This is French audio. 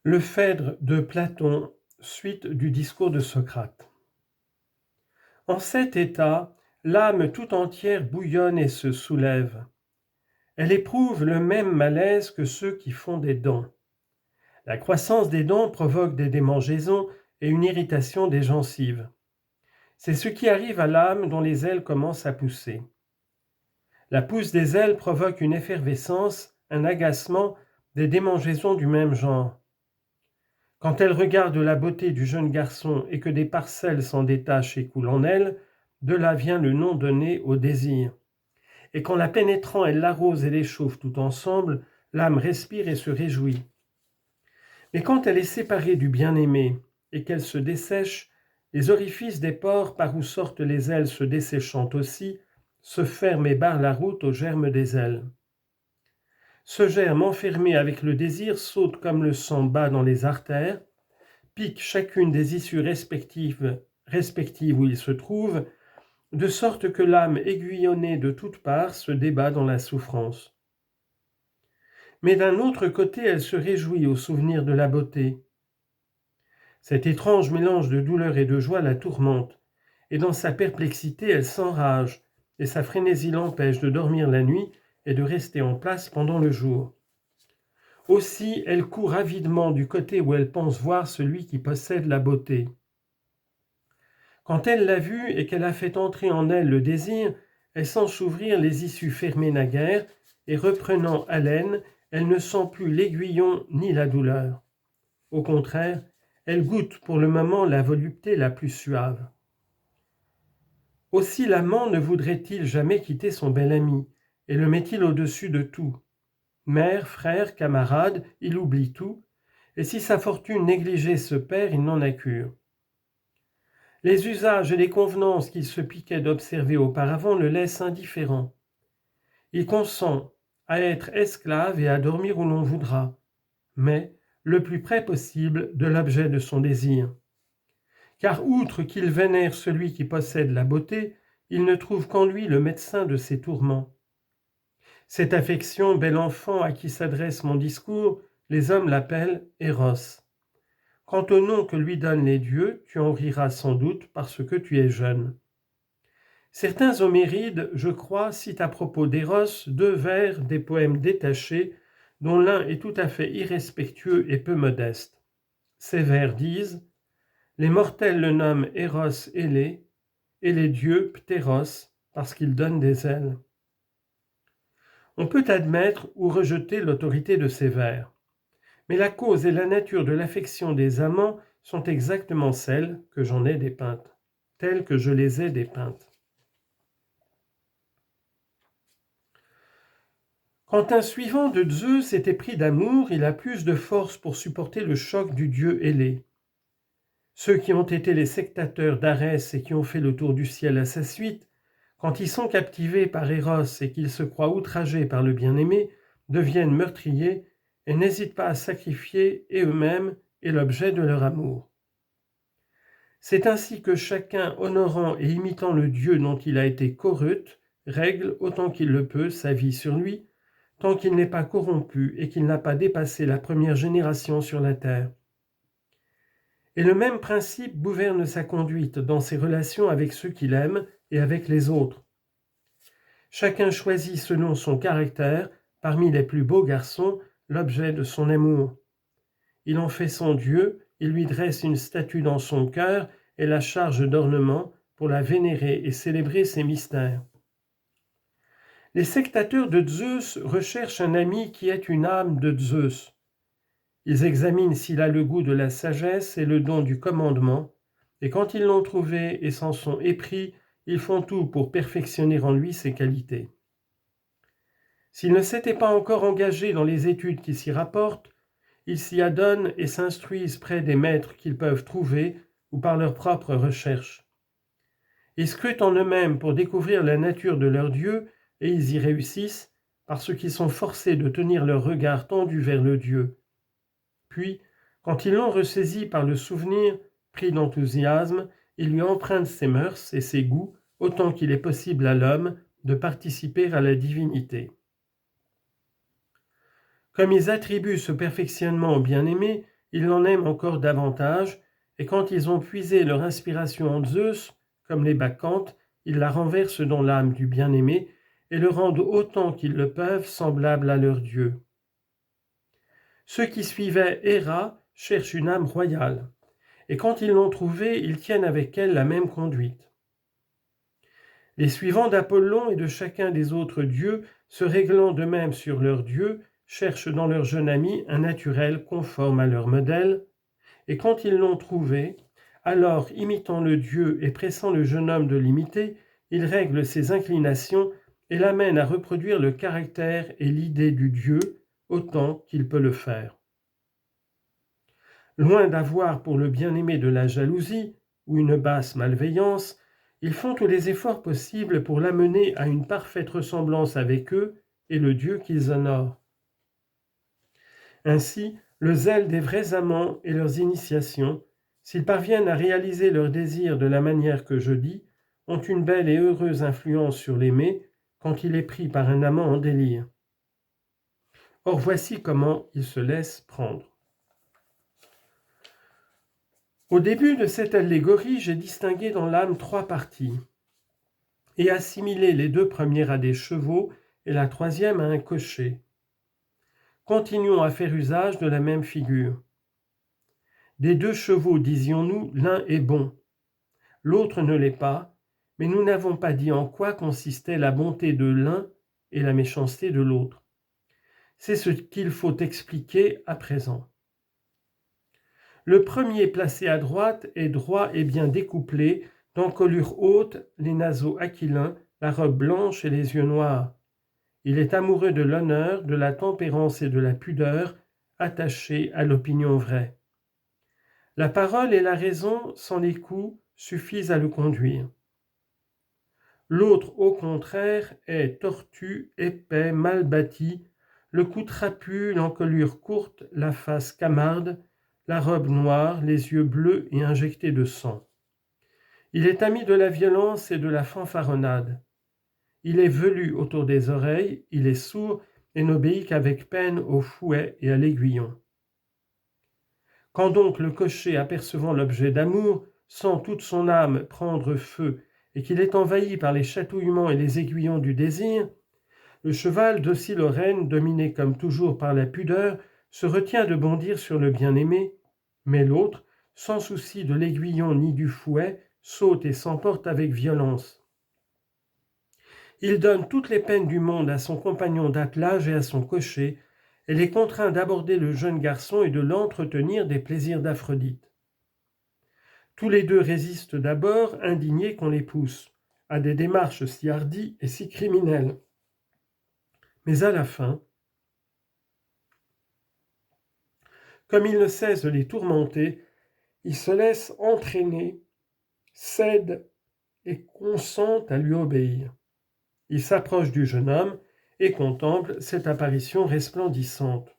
Le Phèdre de Platon, suite du discours de Socrate. En cet état, l'âme tout entière bouillonne et se soulève. Elle éprouve le même malaise que ceux qui font des dents. La croissance des dents provoque des démangeaisons et une irritation des gencives. C'est ce qui arrive à l'âme dont les ailes commencent à pousser. La pousse des ailes provoque une effervescence, un agacement, des démangeaisons du même genre. Quand elle regarde la beauté du jeune garçon et que des parcelles s'en détachent et coulent en elle, de là vient le nom donné au désir. Et qu'en la pénétrant elle l'arrose et l'échauffe tout ensemble, l'âme respire et se réjouit. Mais quand elle est séparée du bien-aimé et qu'elle se dessèche, les orifices des pores par où sortent les ailes se desséchant aussi, se ferment et barrent la route au germe des ailes. Ce germe enfermé avec le désir saute comme le sang bas dans les artères, pique chacune des issues respectives où il se trouve, de sorte que l'âme aiguillonnée de toutes parts se débat dans la souffrance. Mais d'un autre côté, elle se réjouit au souvenir de la beauté. Cet étrange mélange de douleur et de joie la tourmente, et dans sa perplexité, elle s'enrage, et sa frénésie l'empêche de dormir la nuit et de rester en place pendant le jour. Aussi, elle court avidement du côté où elle pense voir celui qui possède la beauté. Quand elle l'a vu et qu'elle a fait entrer en elle le désir, elle sent s'ouvrir les issues fermées naguère, et reprenant haleine, elle ne sent plus l'aiguillon ni la douleur. Au contraire, elle goûte pour le moment la volupté la plus suave. Aussi l'amant ne voudrait-il jamais quitter son bel ami, et le met-il au-dessus de tout. Mère, frère, camarade, il oublie tout, et si sa fortune négligée se perd, il n'en a cure. Les usages et les convenances qu'il se piquait d'observer auparavant le laissent indifférent. Il consent à être esclave et à dormir où l'on voudra, mais le plus près possible de l'objet de son désir. Car outre qu'il vénère celui qui possède la beauté, il ne trouve qu'en lui le médecin de ses tourments. Cette affection, bel enfant à qui s'adresse mon discours, les hommes l'appellent Eros. Quant au nom que lui donnent les dieux, tu en riras sans doute parce que tu es jeune. Certains Homérides, je crois, citent à propos d'Eros 2 vers des poèmes détachés, dont l'un est tout à fait irrespectueux et peu modeste. Ces vers disent « Les mortels le nomment Eros ailé, et les dieux Ptéros, parce qu'il donne des ailes. » On peut admettre ou rejeter l'autorité de ces vers. Mais la cause et la nature de l'affection des amants sont exactement celles que j'en ai dépeintes, telles que je les ai dépeintes. Quand un suivant de Zeus est épris d'amour, il a plus de force pour supporter le choc du dieu ailé. Ceux qui ont été les sectateurs d'Arès et qui ont fait le tour du ciel à sa suite, quand ils sont captivés par Eros et qu'ils se croient outragés par le bien-aimé, deviennent meurtriers et n'hésitent pas à sacrifier et eux-mêmes et l'objet de leur amour. C'est ainsi que chacun, honorant et imitant le Dieu dont il a été corrute, règle autant qu'il le peut sa vie sur lui, tant qu'il n'est pas corrompu et qu'il n'a pas dépassé la première génération sur la terre. Et le même principe gouverne sa conduite dans ses relations avec ceux qu'il aime et avec les autres. Chacun choisit selon son caractère, parmi les plus beaux garçons, l'objet de son amour. Il en fait son Dieu, il lui dresse une statue dans son cœur et la charge d'ornement pour la vénérer et célébrer ses mystères. Les sectateurs de Zeus recherchent un ami qui ait une âme de Zeus. Ils examinent s'il a le goût de la sagesse et le don du commandement, et quand ils l'ont trouvé et s'en sont épris, ils font tout pour perfectionner en lui ses qualités. S'ils ne s'étaient pas encore engagés dans les études qui s'y rapportent, ils s'y adonnent et s'instruisent près des maîtres qu'ils peuvent trouver ou par leurs propres recherches. Ils scrutent en eux-mêmes pour découvrir la nature de leur Dieu et ils y réussissent parce qu'ils sont forcés de tenir leur regard tendu vers le Dieu. Puis, quand ils l'ont ressaisi par le souvenir, pris d'enthousiasme, ils lui empruntent ses mœurs et ses goûts autant qu'il est possible à l'homme de participer à la divinité. Comme ils attribuent ce perfectionnement au bien-aimé, ils l'en aiment encore davantage, et quand ils ont puisé leur inspiration en Zeus, comme les bacchantes, ils la renversent dans l'âme du bien-aimé et le rendent autant qu'ils le peuvent semblable à leur Dieu. Ceux qui suivaient Héra cherchent une âme royale, et quand ils l'ont trouvée, ils tiennent avec elle la même conduite. Les suivants d'Apollon et de chacun des autres dieux, se réglant de même sur leur Dieu, cherchent dans leur jeune ami un naturel conforme à leur modèle, et quand ils l'ont trouvé, alors, imitant le Dieu et pressant le jeune homme de l'imiter, ils règlent ses inclinations et l'amènent à reproduire le caractère et l'idée du Dieu autant qu'il peut le faire. Loin d'avoir pour le bien-aimé de la jalousie ou une basse malveillance, ils font tous les efforts possibles pour l'amener à une parfaite ressemblance avec eux et le Dieu qu'ils honorent. Ainsi, le zèle des vrais amants et leurs initiations, s'ils parviennent à réaliser leurs désirs de la manière que je dis, ont une belle et heureuse influence sur l'aimé quand il est pris par un amant en délire. Or voici comment il se laisse prendre. Au début de cette allégorie, j'ai distingué dans l'âme 3 parties et assimilé les 2 premières à des chevaux et la 3e à un cocher. Continuons à faire usage de la même figure. Des 2 chevaux, disions-nous, l'un est bon, l'autre ne l'est pas, mais nous n'avons pas dit en quoi consistait la bonté de l'un et la méchanceté de l'autre. C'est ce qu'il faut expliquer à présent. Le premier placé à droite est droit et bien découplé, d'encolure haute, les naseaux aquilins, la robe blanche et les yeux noirs. Il est amoureux de l'honneur, de la tempérance et de la pudeur, attaché à l'opinion vraie. La parole et la raison, sans les coups, suffisent à le conduire. L'autre, au contraire, est tortu, épais, mal bâti, le cou trapu, l'encolure courte, la face camarde, la robe noire, les yeux bleus et injectés de sang. Il est ami de la violence et de la fanfaronnade. Il est velu autour des oreilles, il est sourd et n'obéit qu'avec peine au fouet et à l'aiguillon. Quand donc le cocher, apercevant l'objet d'amour, sent toute son âme prendre feu et qu'il est envahi par les chatouillements et les aiguillons du désir, le cheval docile aux rênes, dominé comme toujours par la pudeur, se retient de bondir sur le bien-aimé, mais l'autre, sans souci de l'aiguillon ni du fouet, saute et s'emporte avec violence. Il donne toutes les peines du monde à son compagnon d'attelage et à son cocher, et les contraint d'aborder le jeune garçon et de l'entretenir des plaisirs d'Aphrodite. Tous les 2 résistent d'abord, indignés qu'on les pousse, à des démarches si hardies et si criminelles. Mais à la fin, comme il ne cesse de les tourmenter, il se laisse entraîner, cède et consent à lui obéir. Il s'approche du jeune homme et contemple cette apparition resplendissante.